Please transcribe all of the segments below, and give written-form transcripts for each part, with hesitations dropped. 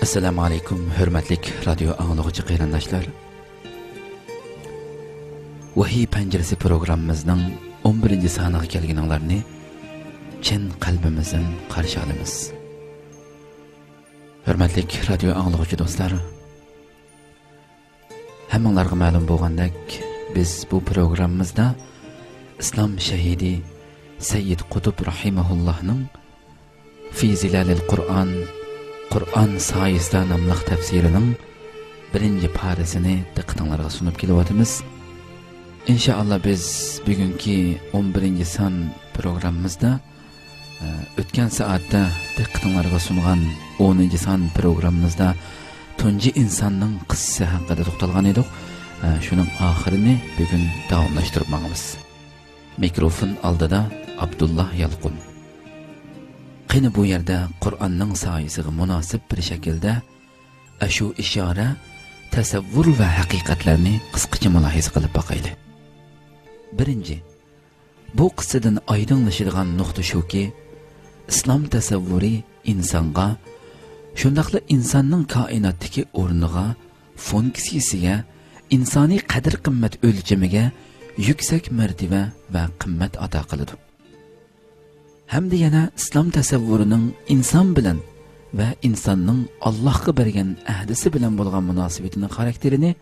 Assalamu alaykum, hürmetlik radyo anlıqçı qeyrandaşlar. Vahiy Penceresi programımızın 11. sanağı kelginanlarını çin kalbimizin qarşı alımız. Hürmetlik radyo anlıqçı dostlar, hammalarga ma'lum bo'lgandek, biz bu programımızda İslam şehidi Seyyid Qutb rahimahullah'ның Fi Zilalil Qur'an sayesinde namlıq tefsirinin birinci paresini diqqatinglarga sunup kelyapmiz. İnşallah biz bugünkü 11. san programımızda o'tgan saatda diqqatinglarga sungan 10. san programımızda tunji insonning qissasi haqida to'xtalgan edik. Şunun axirini bugün davomlashtirib boramiz. Mikrofon oldida Abdullah Yalqun. Qani bu yerda Qur'onning soyasiga munosib bir shaklda shu ishora, tasavvur va haqiqatlarni qisqacha mulohaza qilib boqaylik. Birinchi, bu qissadan oydinlashadigan nuqta shuki, islom tasavvuri insonga, shundaqla insonning koinotdagi o'rniga, funksiyasiga, insoniy qadr-qimmat o'lchamiga yuksak martaba va qimmat ato qiladi. Hamda yana islom tasavvurining inson bilan va insonning Allohga bergan ahdisi bilan bo'lgan munosabatining xarakterini,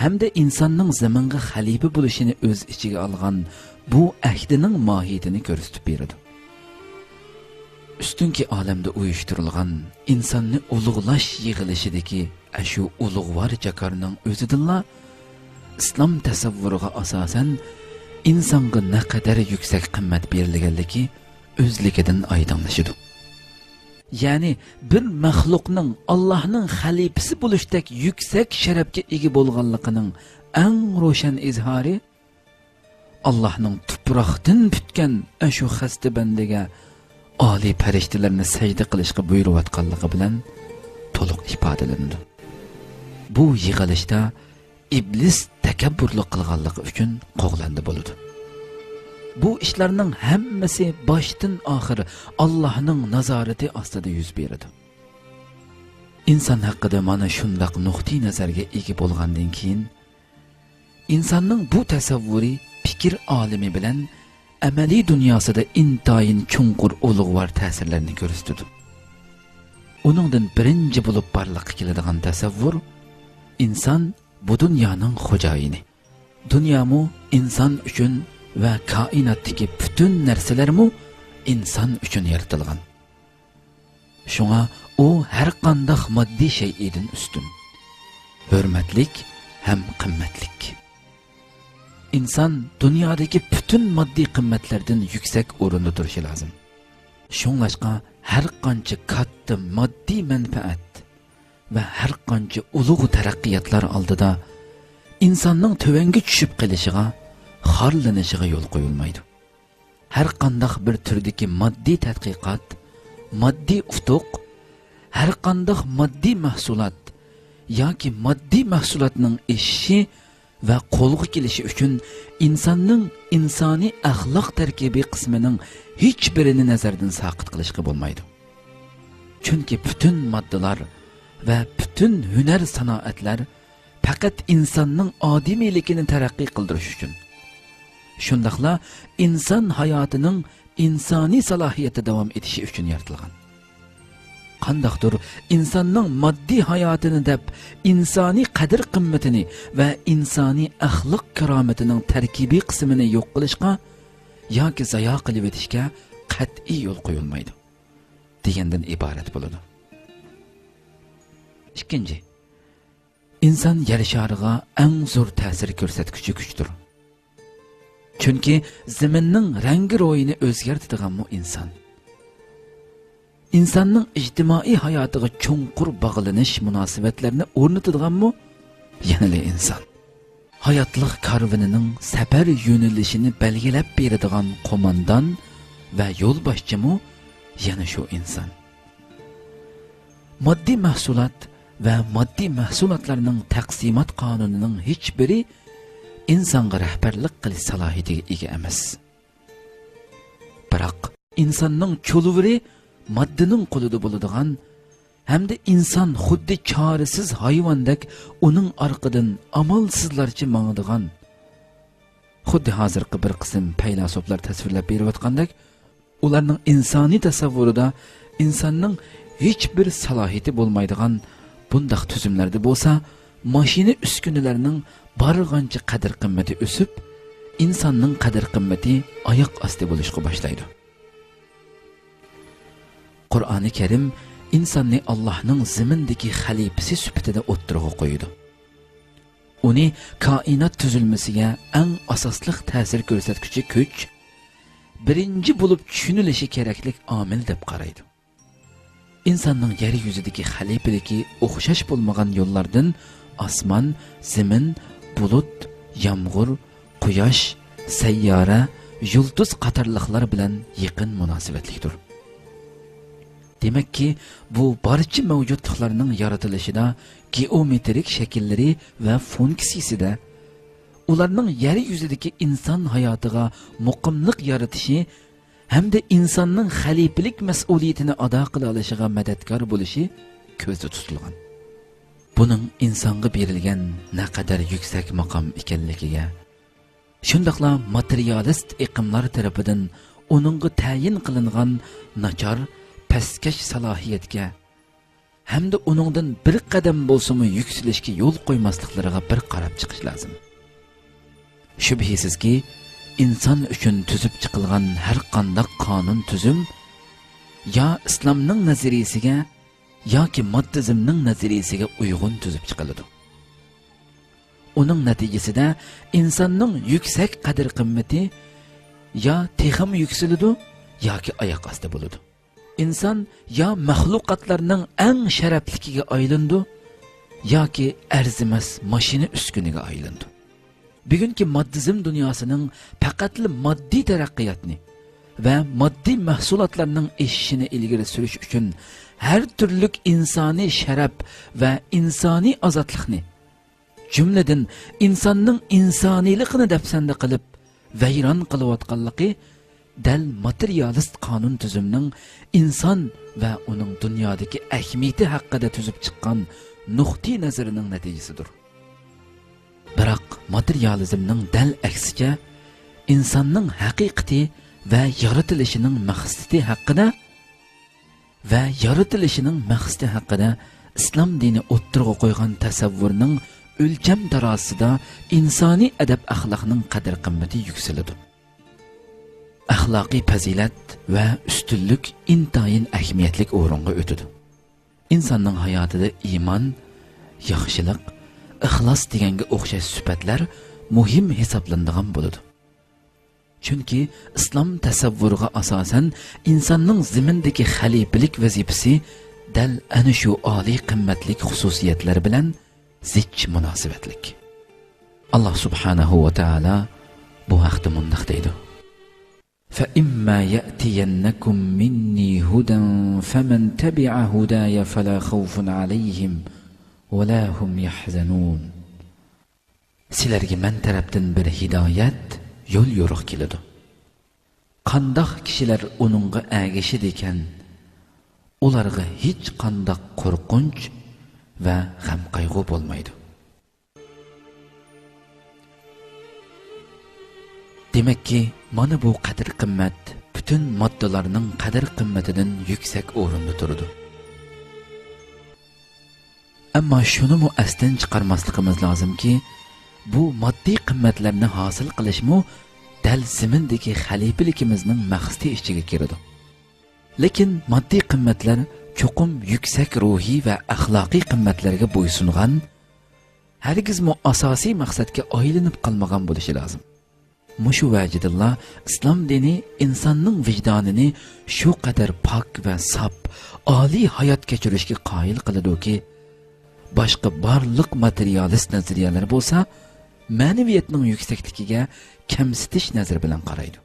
hamda insonning zaminga xalifa bo'lishini o'z ichiga olgan bu ahdining mohiyatini ko'rsatib beradi. Üstünki olamda uyushtirilgan insonni ulug'lash yig'ilishidagi shu ulug'vor jakorning o'zidilla islom tasavvuriga asosan insonga naqadar yuksak qimmat berilganligi o'zligidan oydinlashadi. Ya'ni bir maxluqning Allohning xalifasi bo'lishdek yuksak sharafga ega bo'lganligining eng ro'shan izhori Allohning tuproqdan butgan shu xasta bandaga oliy farishtalarni sajda qilishga buyurayotganligi bilan to'liq ifodalanadi. Bu yig'ilishda iblis takabburlik qilganligi uchun qo'g'landi bo'ladi. Bu ishlarning hammasi boshdan oxir Allohning nazorati ostida yuz beradi. Inson haqida mana shundaq nuqtai nazarga ega bo'lgandan keyin insonning bu tasavvuri fikr olimi bilan amaliy dunyosida intayin chunqur ulug'vor ta'sirlarni ko'rsatadi. Uningdan birinchi bo'lib barliqqa keladigan tasavvur, inson bu dunyoning xo'jayini. Dunyomu inson uchun va koinotdagi butun narsalarmu inson uchun yaratilgan. Shunga u har qanday moddiy shay'dan ustun, hurmatlik ham qimmatlik. İnsan dünyadaki bütün maddi qimmatlardan yuksak o'rinda turishi lozim. Shunlashqa har qancha katta moddiy manfaat va har qancha ulug' taraqqiyotlar oldida insonning tövanga tushib qolishiga, xorlanishiga yo'l qo'yilmaydi. Har qanday bir turdagi moddiy tadqiqot, moddiy ufuq, har qanday moddiy mahsulot yoki moddiy mahsulotning eshishi va qo'lga kelishi uchun insonning insoniy axloq tarkibiy qismining hech birini nazardan saqit qilishga bo'lmaydi. Chunki bütün moddalar va bütün hunar sanoatlar faqat insonning odimiyligini taraqqiy qildirish uchun, shundaqla inson hayotining insoniy salohiyati davom etishi uchun yaratilgan. Qandaqdir insonning moddiy hayotini deb insoniy qadr qimmatini va insoniy axloq karomatining tarkibiy qismini yo'q qilishga yoki zayo qilib o'tishga qat'iy yo'l qo'yilmaydi degandan iborat bo'ladi. Ikkinchi, inson yer shariga eng zo'r ta'sir ko'rsatuvchi kuchdir. Chunki zaminning rangi ro'yini o'zgartiradigan mu inson. İnsanның ijtimoiy hayotiga chunqur bog'lanish munosabatlarini o'rnatadiganmi? Yanali inson. Hayotlik karvonining safar yo'nalishini belgilab beradigan qo'mondan va yo'lboshchimi? Yana shu inson. Moddiy mahsulot va moddiy mahsulotlarning taqsimot qonunining hech biri insonga rahbarlik qilish salohiyatiga ega emas. Biroq insonning cho'luvri moddining qo'lida bo'ladigan hamda inson xuddi chorasiz hayvondek uning orqadan amalsizlarcha mangadigan, xuddi hozirgi bir qism faylasuflar tasvirlab berayotgandek, ularning insoniy tasavvurida insonning hech bir salohiyati bo'lmaydigan bundaq tuzumlarda bo'lsa, mashina uskunalarining barg'ancha qadr qimmati o'sib, insonning qadr qimmati oyoq osti bo'lishga boshlaydi. Qur'oni Karim insonni Allohning zimindagi xalifasi sifatida o'ttirg'a qo'ydi. Uni koinot tuzilmasiga eng asosli ta'sir ko'rsatuvchi kuch, birinchi bo'lib tushunilishi kerakli omil deb qaraydi. İnsanның yer yüzüdeki xalifaligi o'xshash bo'lmagan yo'llardan osmon, zimin, bulut, yomg'ir, quyosh, sayyora, yulduz qatorliqlar bilan yaqin munosabatlidir. Demak ki, bu barcha mavjudliklarning yaratilishida, geometrik shakllari va funksiyasida, ularning yer yuzidagi inson hayotiga muqimlik yaratishi hamda insonning xalifalik mas'uliyatini ado qila olishiga madadkor bo'lishi ko'zda tutilgan. Buning insonga berilgan naqadar yuksak maqom ekanligiga, shundaqla materialist iqimlar tarafidan uningga tayin qilingan nachar, pastkash salohiyatga hamda uningdan bir qadam bo'lsa-mu yuksalishga yo'l qo'ymasliklariga bir qarab chiqish lozim. Shubhisizki, inson uchun tuzib chiqilgan har qanday qonun tuzum ya islomning nazariyasiga yoki moddizmning nazariyasiga uyg'un tuzib chiqiladi. Uning natijasida insonning yuksak qadr qimmati ya texim yuksaladi yoki oyoq osti bo'ladi. İnsan ya mahluqotlarning eng sharafligiga aylandi yoki arzimas mashina uskuniga aylandi. Bugungi moddizm dunyosining faqatli moddiy taraqqiyotni va moddiy mahsulotlarning eshishini ilgari surish uchun har turli insoniy sharaf va insoniy ozodlikni, jumladan insonning insoniyligini dafsanda qilib vayron qilayotganligi dal materialist qonun tuzumning inson va uning dunyodagi ahamiyati haqida tuzib chiqqan nuqtai nazarining natijasidir. Biroq materializmning dal aksiga insonning haqiqati va yaratilishining haqida islom dini o'ttirg'a qo'ygan tasavvurning o'lcham darosida insoniy adab axloqning qadr qimmati yuksaladi. Axloqiy fazilat va ustunlik intayin ahamiyatli o'ringa o'tadi. Insonning hayotida iymon, yaxshilik, ixlos deganga o'xshash sifatlar muhim hisoblanadigan bo'ladi. Chunki islom tasavvuriga asosan insonning zimindagi xalifalik vazifasi dal ana shu oliy qimmatlik xususiyatlar bilan zich munosabatlik. Alloh subhanahu va taolo bu haqda mundaq deydi: فَإِمَّا يَأْتِيَنَّكُمْ مِنِّي هُدًى فَمَنْ تَبِعَ هُدَايَ فَلَا خَوْفٌ عَلَيْهِمْ وَلَا هُمْ يَحْزَنُونَ. Sizlarga men tarafdan bir hidoyat, yo'l yo'riq keladi. Qandoq kishilar uningga ergashid ekan, ularga hech qanday qo'rqinch va g'am qayg'u bo'lmaydi. Demek ki, mana bu qadr qimmat bütün moddalarning qadr qimmatidan yuksak o'rinda turadi. Ammo shuni mu asdan chiqarmasligimiz lozimki, bu moddiy qimmatlarni hosil qilishmu dal zimindagi xalifaligimizning maqsadi ichiga kiradi. Lekin moddiy qimmatlar cho'qim yuksak ruhiy va axloqiy qimmatlarga bo'ysungan, hargizmi asosiy maqsadga aylanib qolmagan bo'lishi lozim. Mushu vajidillah islom dini insonning vijdonini shu qadar pok va sop, oliy hayot kechirishga qoyil qiladi-ki, boshqa barliq materialist nazariyalar bo'lsa, ma'naviyatning yuksakligiga kamsitish nazari bilan qaraydi.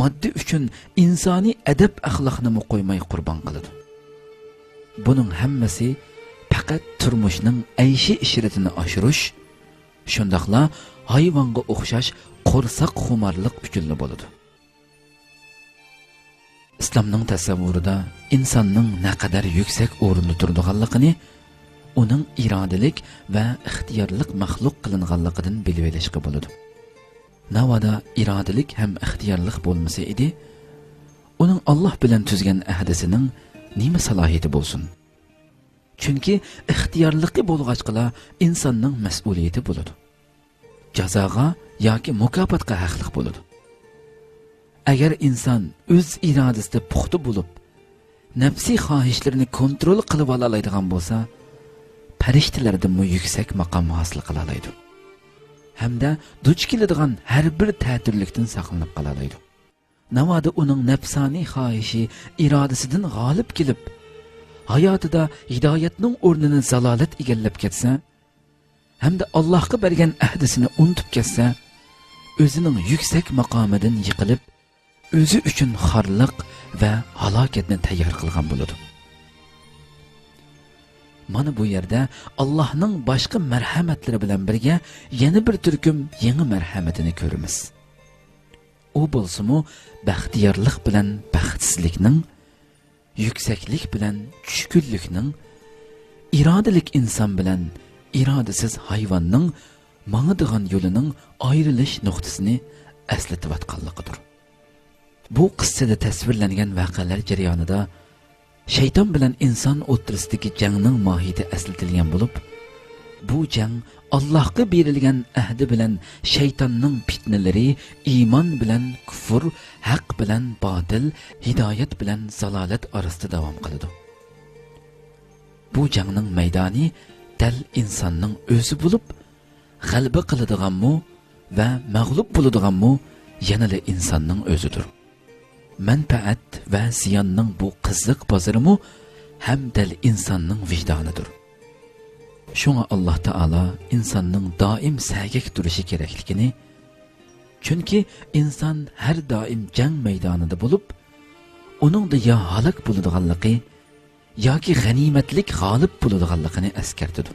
Moddiy uchun insoniy adab axloqni qo'ymay qurbon qiladi. Buning hammasi faqat turmushning ayshi ishratini oshirish, shundaqla hayvonga o'xshash qo'rsoq xumarlik uchun bo'ladi. İslamning tasavvurida insonning naqadar yuksak o'rinda turadiganligini uning irodalik va ixtiyorlik maxluq qilinganligidan bilib olishga bo'ladi. Navoda irodalik ham ixtiyorlik bo'lmasa edi, uning Alloh bilan tuzgan ahdisining nima salohiyati bo'lsin? Chunki ixtiyorligi bo'lg'achqala insonning mas'uliyati bo'ladi. Jazoga yoki mukofotga haqliq bo'ladi. Agar inson o'z irodasida puxta bo'lib, nafsiy xohishlarini kontrol qilib ola oladigan bo'lsa, farishtalardan yuksak maqom hosil qila oladi. Hamda duch keladigan har bir ta'tirlikdan saqlanib qola oladi. Navoda uning nafsoniy xohishi irodasidan g'olib kelib, hayotida hidoyatning o'rnini zalolat egallab ketsa, hamda Allohga bergan ahdisini unutib ketsa, o'zining yuksak maqomidan yiqilib, o'zi uchun xorliq va halokatni tayyor qilgan bo'ladi. Mana bu yerda Allohning boshqa marhamatlari bilan birga yana bir turkum yangi marhamatini ko'ramiz. U bo'lsa-mu baxtiyorlik bilan baxtsizlikning, yuksaklik bilan tushkunlikning, irodalik inson bilan irodasiz hayvonning mangadigan yo'lining ayrilish nuqtasini eslatayotganligidir. Bu qissada tasvirlangan voqealar jarayonida shayton bilan inson o'rtasidagi jangning mohiyati eslatilgan bo'lib, bu jang Allohga berilgan ahdi bilan shaytonning fitnalari, iymon bilan kufr, haq bilan botil, hidoyat bilan zalolat orasida davom qiladi. Bu jangning maydoni dal insonning o'zi bo'lib, g'alaba qiladiganmi va mag'lub bo'ladiganmi yanada insonning o'zidir. Manfaat va ziyonning bu qiziq bozorimi ham dal insonning vijdonidir. Shunga Alloh taolo insonning doim sagak turishi kerakligini, chunki inson har doim jang maydonida bo'lib, uningda yo halok bo'ladiganligi yoki g'animatlik g'olib bo'ladiganligini eskartadi.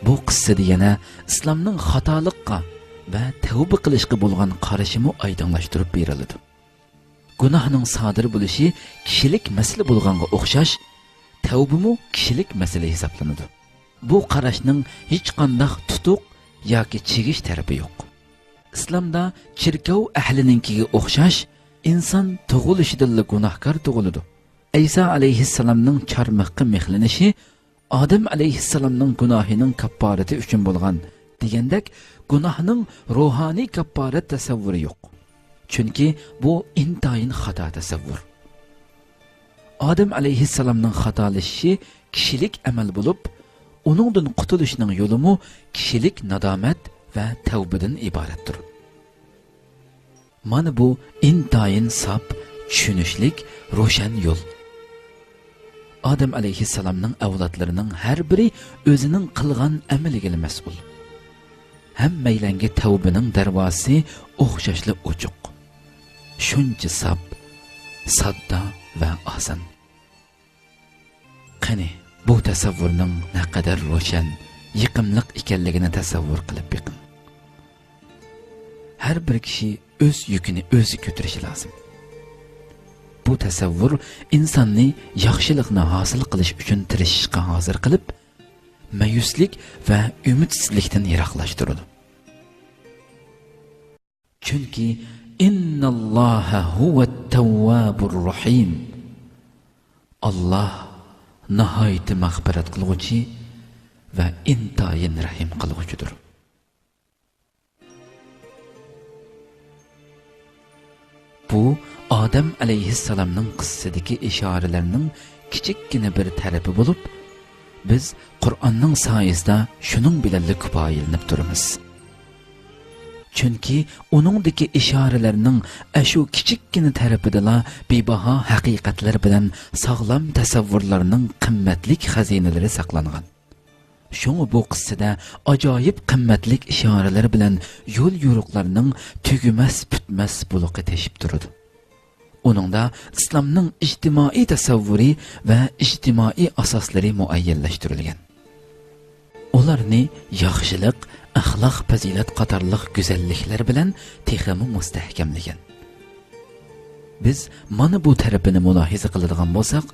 Bu qissada yana islomning xatolikqa va tavba qilishga bo'lgan qarashini oydinlashtirib beriladi. Gunohning sodir bo'lishi kishilik masala bo'lganga o'xshash, tavbimi kishilik masala hisoblanadi. Bu qarashning hech qanday tutuq yoki chegish tarafi yo'q. Islomda chirkov ahlininkiga o'xshash inson tug'ilishidan gunohkor tug'iladi. Isa alayhissalomning charmaqqa mehlanishi Odam alayhissalomning gunohining kafforati uchun bo'lgan degandek, gunohning ruhoniy kafforat tasavvuri yo'q. Chunki bu intayin xato tasavvur. Odam alayhissalomning xatolashishi kishilik amal bo'lib, uningdan qutulishning yo'limi kishilik nadomat va tavbadan iboratdir. Mana bu intayin sap, tushunishlik, ro'shan yo'l. Odam alayhissalomning avlodlarining har biri o'zining qilgan amaliga mas'ul. Hammaylanga tavbaning darvozasi o'xshashli ochiq. Shuncha sap, sodda va oson. Qani, bu tasavvurning naqadar ro'shan, yiqimliq ekanligini tasavvur qilib beqing. Har bir kishi o'z yukini o'zi ko'tarishi lozim. Bu tasavvur insonni yaxshilikni hosil qilish uchun tirishishga hozir qilib, mayuslik va umidsizlikdan yiroqlashtiradi. Chunki innalloha huvat-tawwabur rahim. Alloh nihoyat mag'firat qiluvchi va intayin rahim qiluvchidir. Bu Odam alayhissalomning qissadagi ishoralarning kichikkina bir tarafi bo'lib, biz Qur'onning soyasida shuning bilan kifoyalanib turamiz. Chunki uningdagi ishoralarning ashu kichikkina tarafida bebaho haqiqatlar bilan sog'lom tasavvurlarning qimmatli xazinalari saqlangan. Shunga bu qissada ajoyib qimmatli ishoralar bilan yo'l yo'riqlarning tugumas bitmas buluqi teshib turadi. Uningda islomning ijtimoiy tasavvuri va ijtimoiy asoslari muayyanlashtirilgan. Ularni yaxshilik, axloq, fazilat qatorliq go'zalliklar bilan texmi mustahkamlagan. Biz mana bu tarafini mulohiza qiladigan bo'lsak,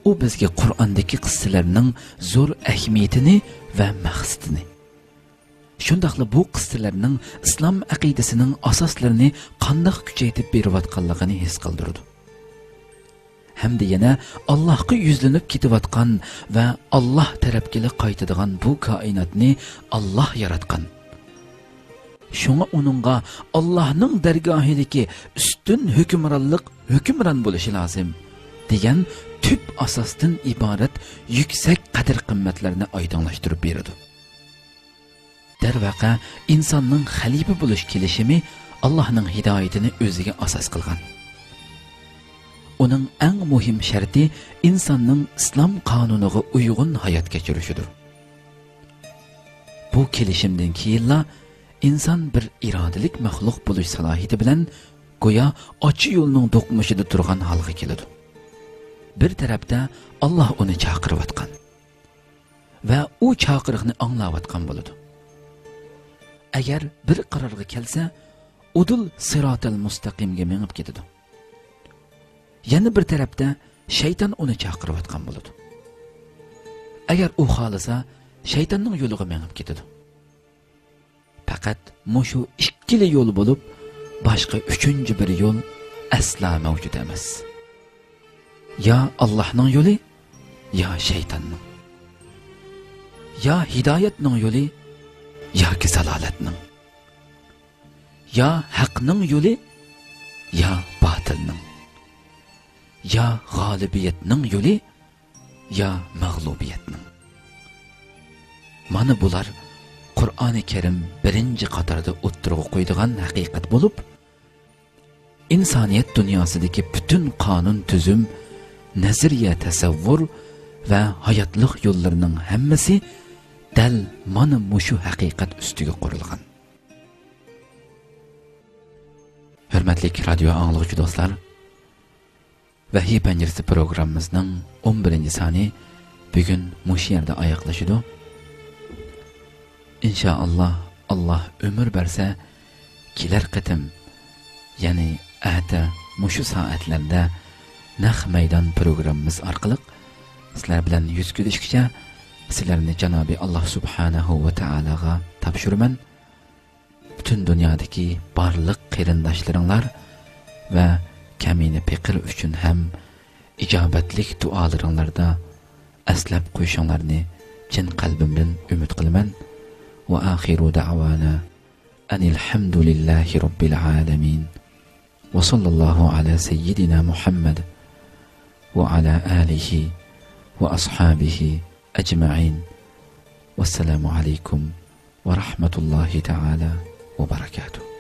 u bizga Qur'ondagi qissalarning zo'r ahamiyatini va maqsadini, shundaqla bu qissalarning islom aqidasining asoslarini qanday kuchaytirib berayotganligini his qildirdi. Hamda yana Allohga yuzlanib ketayotgan va Alloh tarafga qaytadigan bu koinotni Alloh yaratgan. Şuna onunğa Allah'ın dergahideki üstün hükümran buluşu lazım degan tüp asasdan ibaret yüksek kadir kıymetlerini aydınlaştırıp berdi. Dervaqa insanın halife buluş kelişimi Allah'ın hidayetini özüge asas kılgan. Onun en muhim şerti insanın İslam kanunuğa uygun hayat geçirişidir. Bu kelişimden kiyilla İnsan bir iradelik məxluq buluş salahiyeti bilen goya açı yolunun dokunmuşida turgan halga keledi. Bir tarafda Allah onu çağırıvatkan ve o çağırıqni anlavatkan buludu. Eğer bir qararga kelsa, udul sıratal mustaqimga menib ketidi. Yana bir tarafda şeytan onu çağırıvatkan buludu. Eğer o xalisa, şeytanning yo'liga menib ketidi. Fakat mushu ikkili yo'l bo'lib, boshqa uchinchi bir yo'l asla mavjud emas. Ya Allohning yo'li, ya shaytonning. Ya hidoyatning yo'li, yoki zalolatning. Ya haqning yo'li, ya botilning. Ya g'olibiyatning yo'li, ya mag'lubiyatning. Mana bular Qur'oni Karim birinci qatorda o'ttirib qo'ydigan haqiqat bo'lib, insoniyat dunyosidagi butun qonun tuzum, nazariya tasavvur va hayotlik yo'llarining hammasi dal mana mushu haqiqat ustiga qurilgan. Hurmatli radio anglovchi do'stlar, Vahiy panjarasi programmamizning 11-soni bugun mushu yerda oyoqlashidi. İnşallah Allah ömür verse kiler qitim, yani ata mushu saatlarda naq meydan programımız arqılıq sizler bilen yüz gülüşkice sizlerini Cenab-ı Allah Subhanahu ve Teala'ga tapşırman. Bütün dünyadaki barlıq qeyrindaşlarınlar ve kemini pekir üçün hem icabetlik dualarınlarda əslab qoyuşanlarını cin qalbimden ümit qılman. وآخر دعوانا أن الحمد لله رب العالمين وصلى الله على سيدنا محمد وعلى آله وأصحابه أجمعين والسلام عليكم ورحمة الله تعالى وبركاته.